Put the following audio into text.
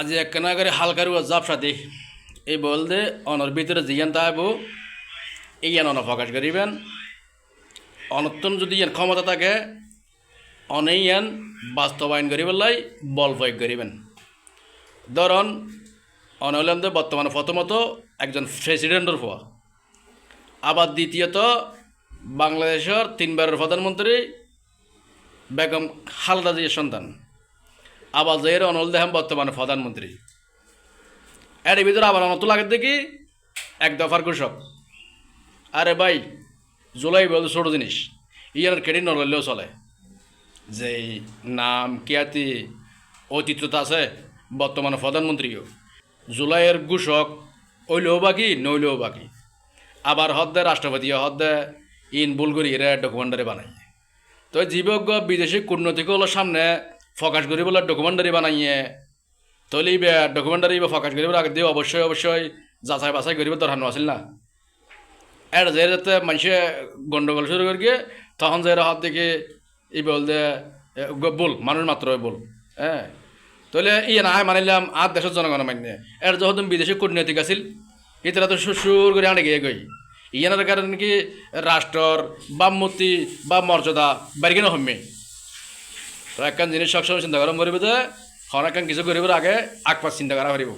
আজি একখানা করে হালকার জাপসা দি এই বলতে অনর ভিতরে জিয়ান তাইব ইয়ান অন প্রকাশ করিবেন অনত্তন যদি ইয়ান ক্ষমতা থাকে অনেয়ান বাস্তবায়ন করিবেলাই বল প্রয়োগ করিবেন। ধরন অনলেন্দ্র বর্তমানে প্রথমত একজন প্রেসিডেন্টের হওয়া, আবার দ্বিতীয়ত বাংলাদেশের তিনবারের প্রধানমন্ত্রী বেগম খালেদা জিয়ার সন্তান, আবার জয়ের অনল দেহাম বর্তমানে প্রধানমন্ত্রী। এর ভিতরে আবার অনত লাগে দেখি এক দফার কৃষক। আরে ভাই জুলাই বলতে ছোটো জিনিস, ইয়ার ক্রেডিট নললেও চলে। যে নাম খ্যাতি ঐতিহ্যতা আছে বর্তমানে প্রধানমন্ত্রীও জুলাইয়ের ঘোষক হইলেও বাকি নইলেও বাকি। আবার হদ্দে রাষ্ট্রপতি হদ্দে ইন ভুল করি এরা ডকুমেন্টারি বানাই। তো জীবজ্ঞ বিদেশি কূটনৈতিক হলো সামনে ফোকাস করি বলে ডকুমেন্টারি বানাইয়ে তৈলি ডকুমেন্টারি বা ফোকাস করিবার আগে দিয়ে অবশ্যই যাচাই বাছাই করিবার দরকার আছিল না। এর যে যাতে মানুষে গন্ডগোল শুরু করি গিয়ে তখন যে হাত দেখে এই বলতে বল মানুষ মাত্র বল। হ্যাঁ তাহলে ইয়ে না মানিলাম আর দেশের জনগণ মান্য এর যখন বিদেশি কূটনৈতিক আছিল এটারা তো সুর করে আনে গিয়ে গই ইয়ানের কারণে কি রাষ্ট্রর বামমতি বা মর্যাদা বাড়ি কেন হম্মে। তো একখান জিনিস সবসময় চিন্তা করা মরিব যে হন একখান কিছু করিবার আগে আকপাত চিন্তা করা পারিব।